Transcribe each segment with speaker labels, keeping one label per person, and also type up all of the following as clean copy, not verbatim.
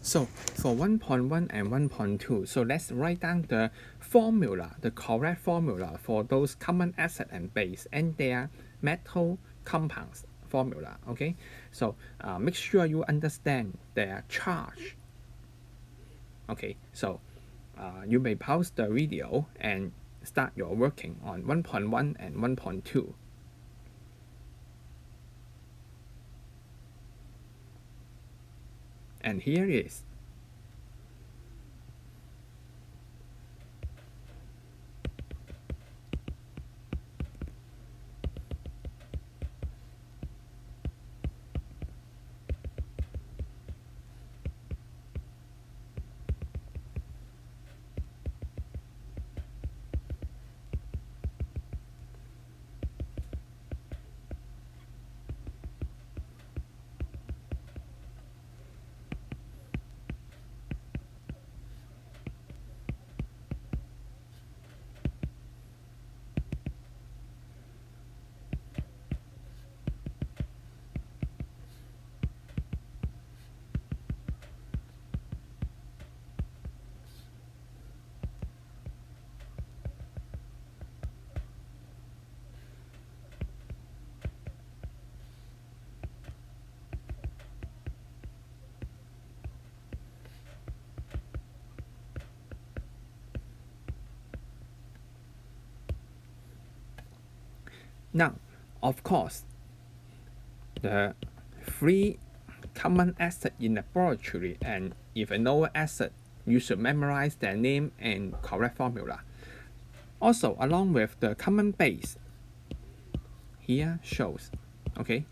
Speaker 1: So for 1.1 and 1.2, so let's write down the formula, the correct formula for those common acid and base and their metal compounds formula. Okay, so make sure you understand their charge. Okay, so you may pause the video and start your working on 1.1 and 1.2. And here is. Now, of course, the three common acid in laboratory and if a no acid, you should memorize their name and correct formula. Also, along with the common base, here shows. Okay,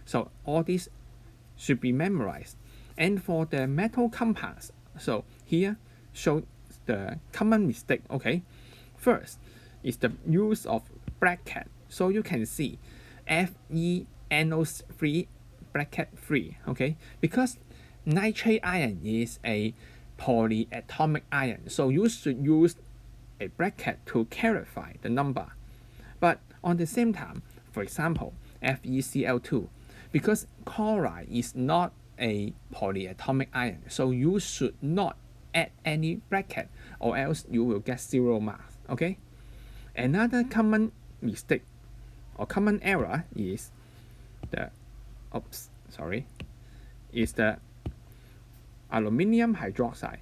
Speaker 1: so all these should be memorized. And for the metal compounds, so here show the common mistake. Okay, first is the use of bracket. So you can see FeNO3 bracket 3. Okay, because nitrate ion is a polyatomic ion, so you should use a bracket to clarify the number. But on the same time, for example, FeCl2, because chloride is not a polyatomic ion, so you should not add any bracket or else you will get 0 marks. Okay. Another common mistake or common error is the aluminum hydroxide.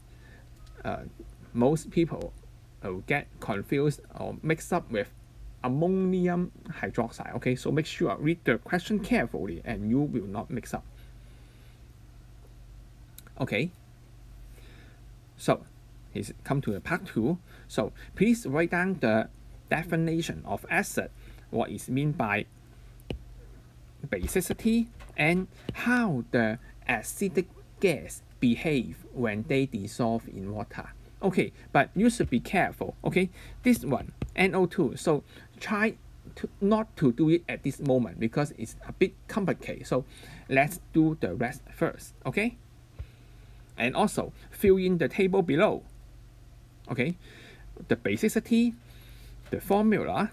Speaker 1: Most people will get confused or mixed up with ammonium hydroxide. Okay, so make sure read the question carefully and you will not mix up. Okay, so he's come to the part 2. So please write down the definition of acid, what is meant by basicity, and how the acetic gas behave when they dissolve in water. Okay, but you should be careful. Okay, this one NO2, so try not to do it at this moment because it's a bit complicated. So let's do the rest first. Okay, and also fill in the table below. Okay, the basicity, the formula.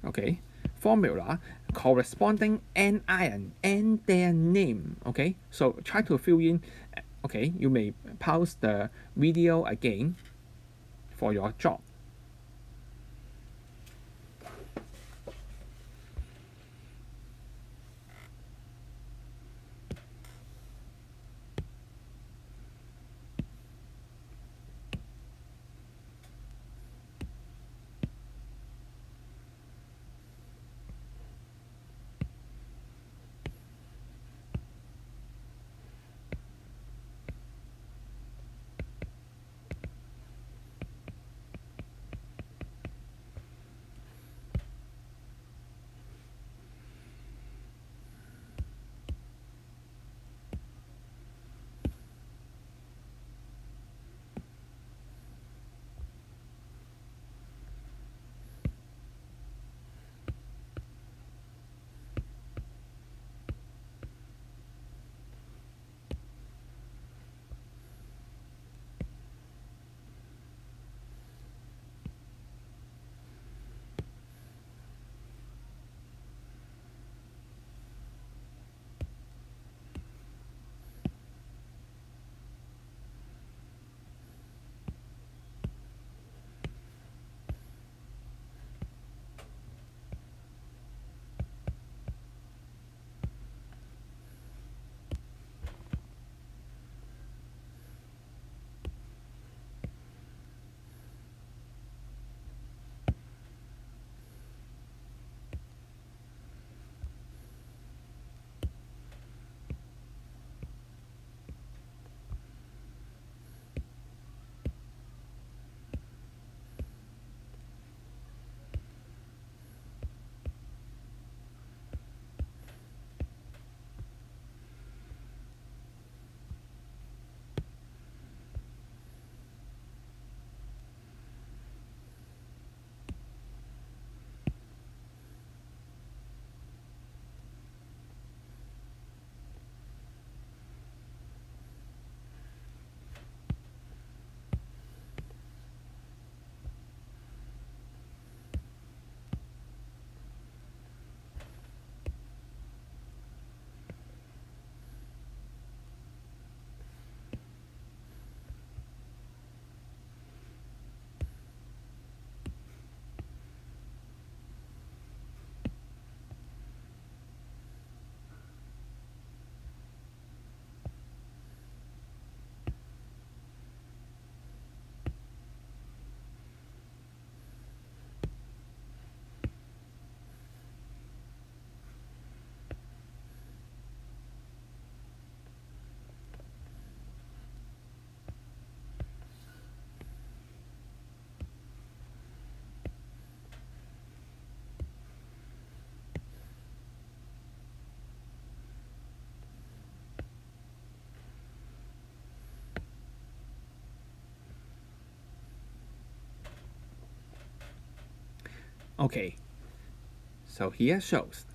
Speaker 1: Okay, formula corresponding anion and their name. Okay, so try to fill in. Okay, you may pause the video again for your job. Okay, so here shows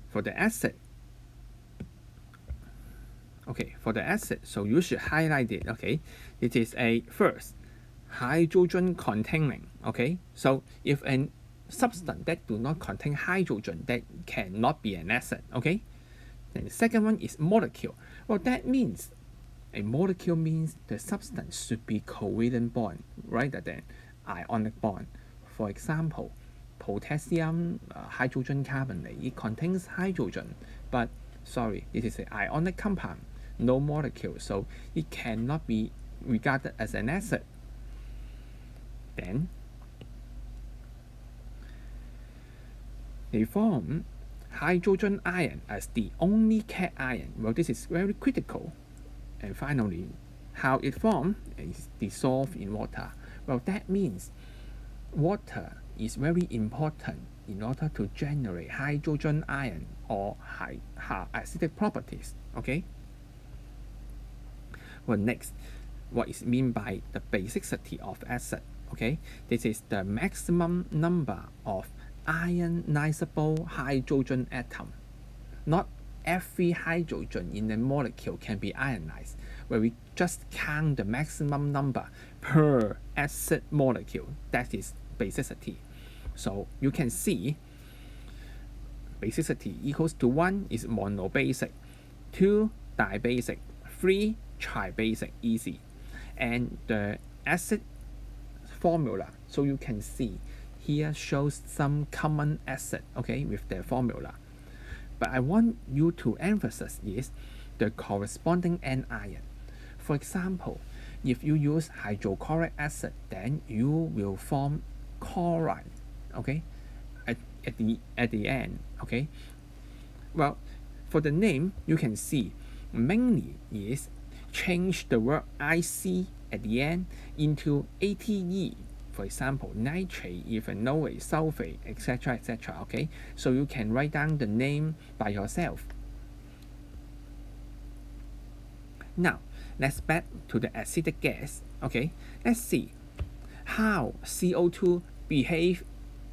Speaker 1: for the acid. Okay, for the acid, so you should highlight it. Okay, it is a first hydrogen containing. Okay, so if a substance that do not contain hydrogen, that cannot be an acid. Okay, then the second one is molecule. Well, that means a molecule means the substance should be covalent bond rather than ionic bond. For example, potassium hydrogen carbonate, it contains hydrogen, but sorry, it is an ionic compound, no molecule, so it cannot be regarded as an acid. Then they form hydrogen ion as the only cation. Well, this is very critical. And finally, how it forms is dissolved in water. Well, that means water is very important in order to generate hydrogen ion or acidic properties. Okay. Well, next, what is meant by the basicity of acid? Okay, this is the maximum number of ionizable hydrogen atom. Not every hydrogen in a molecule can be ionized, where we just count the maximum number per acid molecule. That is basicity. So you can see basicity equals to 1 is monobasic, 2 dibasic, 3 tribasic, easy. And the acid formula, so you can see here shows some common acid, okay, with their formula. But I want you to emphasize is the corresponding anion. For example, if you use hydrochloric acid, then you will form chloride, okay, at the end, okay. Well, for the name, you can see mainly is change the word IC at the end into ATE. For example, nitrate, ethanol, sulfate, etc., etc. Okay, so you can write down the name by yourself. Now, let's back to the acetic gas. Okay, let's see how CO2 behave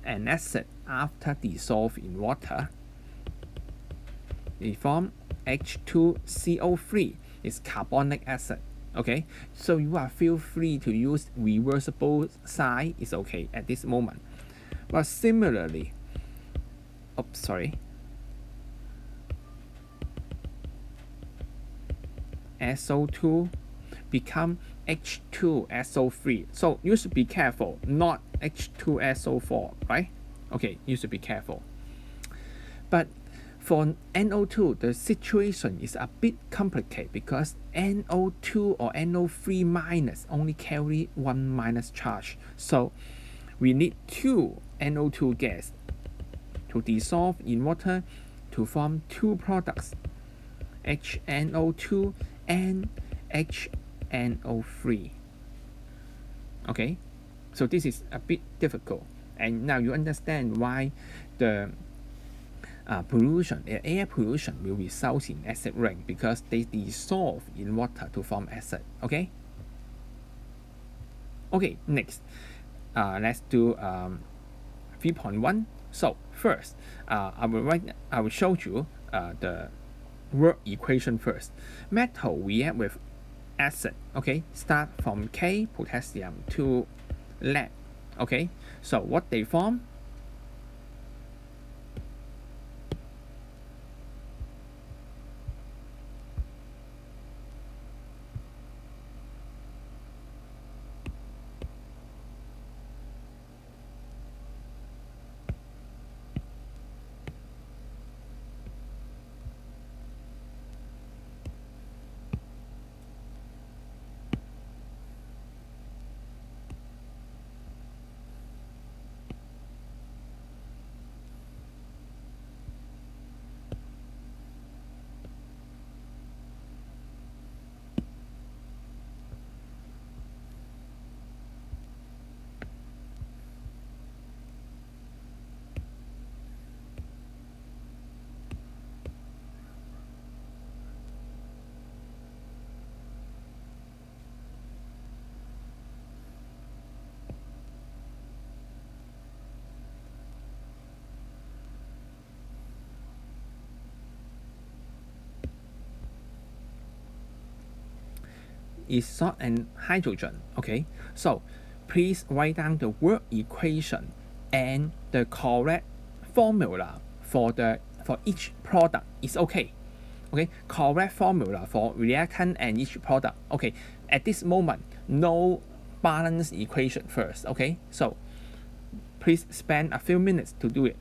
Speaker 1: an acid after dissolved in water. They form H2CO3 is carbonic acid. Okay, so you are feel free to use reversible sign is okay at this moment. But similarly, SO2 become H2SO3. So you should be careful, not H2SO4, right? Okay, you should be careful. But for NO2, the situation is a bit complicated because NO2 or NO3 minus only carry 1 minus charge. So we need 2 NO2 gas to dissolve in water to form 2 products, HNO2 and HNO3. Okay, so this is a bit difficult. And now you understand why the pollution, air pollution will result in acid rain because they dissolve in water to form acid. Okay. Okay. Next, let's do 3.1. So first, I will show you the word equation first. Metal react with acid. Okay. Start from K potassium to lead. Okay. So what they form? is salt and hydrogen. Okay, so please write down the work equation and the correct formula for each product is okay. Okay, correct formula for reactant and each product. Okay, at this moment, no balance equation first. Okay, so please spend a few minutes to do it.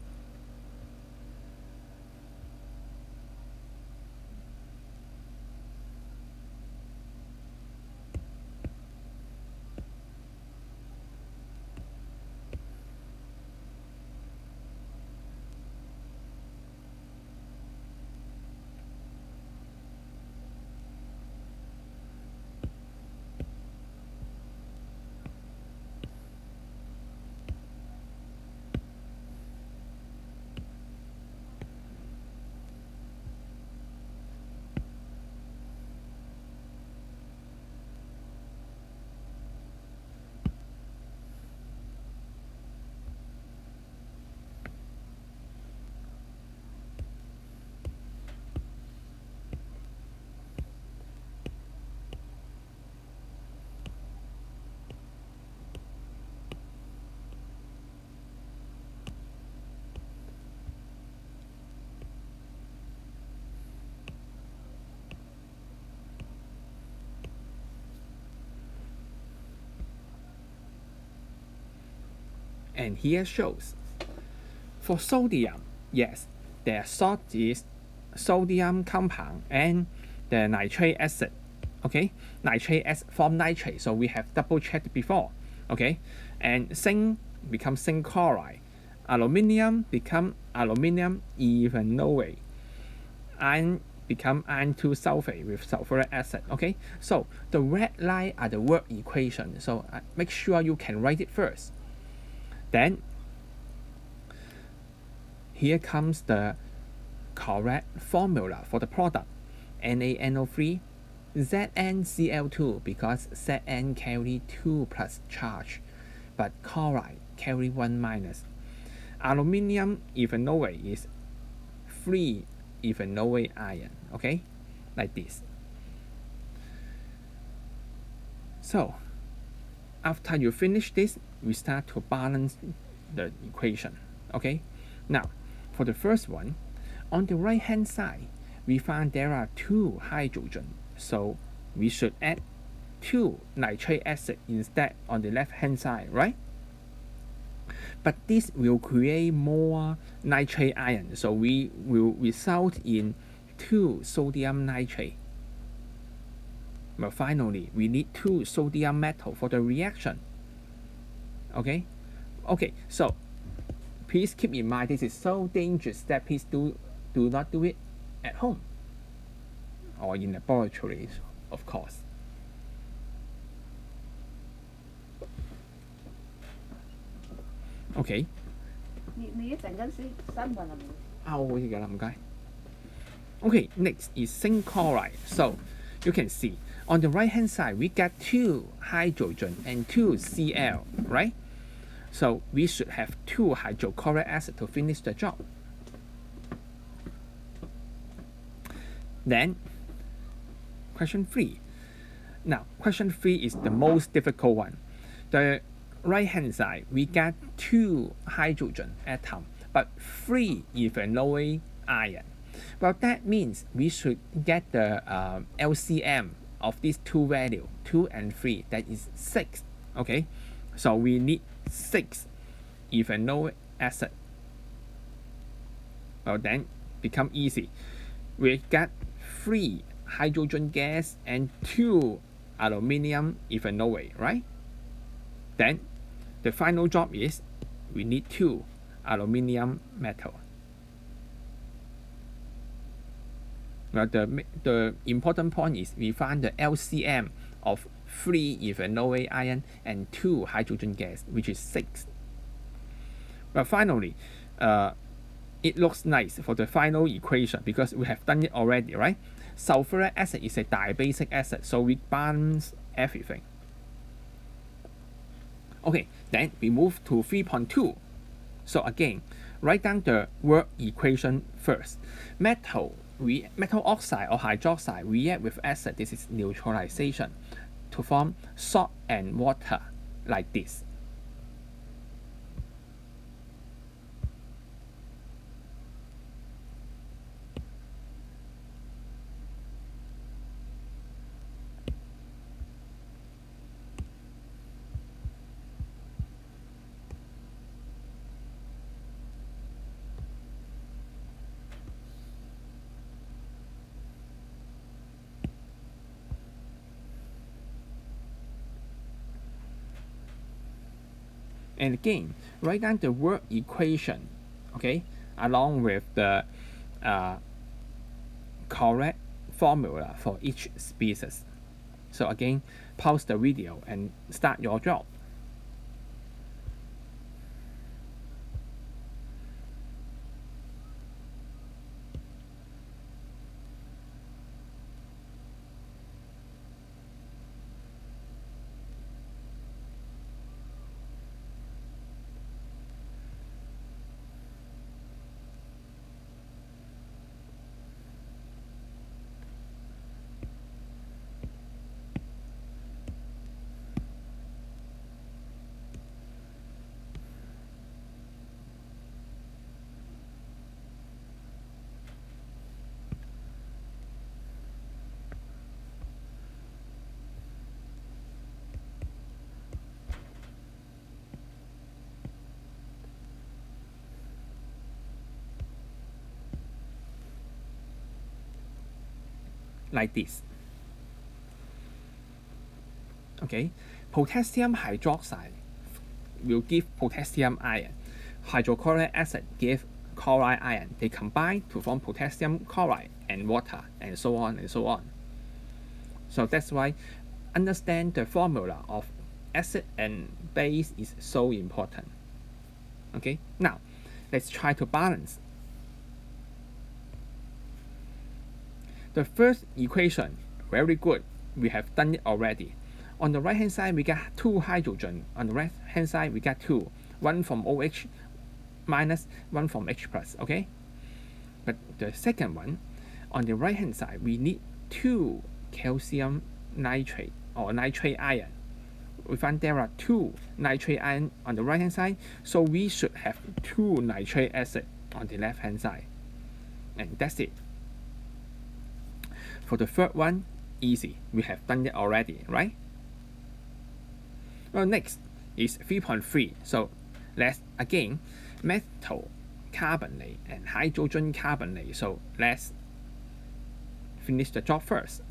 Speaker 1: And here shows for sodium, yes, the salt is sodium compound and the nitrate acid. Okay, nitrate acid form nitrate, so we have double checked before. Okay, and zinc becomes zinc chloride, aluminium become aluminium ethanoate, iron become iron 2 sulfate with sulfuric acid. Okay, so the red line are the work equation, so make sure you can write it first. Then here comes the correct formula for the product. NaNO3, ZnCl2 because Zn carry 2 plus charge, but chloride carry 1 minus. Aluminium ethanoate is free ethanoate ion. Okay, like this. So after you finish this, we start to balance the equation. Okay, now for the first one, on the right hand side, we find there are 2 hydrogen, so we should add 2 nitric acid instead on the left hand side, right? But this will create more nitrate ion, so we will result in 2 sodium nitrate. But finally, we need 2 sodium metal for the reaction. Okay, so please keep in mind this is so dangerous that please do not do it at home or in laboratories, of course. Okay.
Speaker 2: 你一陣間先新聞係咪？
Speaker 1: 好嘅啦，唔該。Okay, next is zinc chloride. So you can see on the right hand side we get 2 hydrogen and 2 Cl, right? So we should have 2 hydrochloric acid to finish the job. Then question 3. Now question 3 is the most difficult one. The right hand side we get 2 hydrogen atom but 3 ethanoate ion. Well, that means we should get the LCM of these 2 values, 2 and 3, that is 6. Okay, so we need 6 ethanoic acid. Well, then become easy. We get 3 hydrogen gas and 2 aluminium ethanoate, right? Then the final job is we need 2 aluminium metal. Well, the important point is we find the LCM of 3 ethanoate ion and 2 hydrogen gas, which is 6. But finally, it looks nice for the final equation because we have done it already, right? Sulfuric acid is a dibasic acid, so we balance everything. Okay, then we move to 3.2. So again, write down the work equation first. Metal oxide or hydroxide react with acid. This is neutralization. to form salt and water like this. And again, write down the work equation, okay, along with the correct formula for each species. So again, pause the video and start your job. Like this. Okay, potassium hydroxide will give potassium ion. Hydrochloric acid give chloride ion. They combine to form potassium chloride and water, and so on and so on. So that's why understand the formula of acid and base is so important. Okay, now let's try to balance. The first equation, very good. We have done it already. On the right hand side, we got 2 hydrogen. On the right hand side, we got 2. One from OH minus, one from H plus, okay? But the second one, on the right hand side, we need 2 calcium nitrate or nitrate ion. We find there are 2 nitrate ion on the right hand side, so we should have 2 nitric acid on the left hand side. And that's it. For the third one, easy. We have done it already, right? Well, next is 3.3. So let's again metal carbonate and hydrogen carbonate. So let's finish the job first.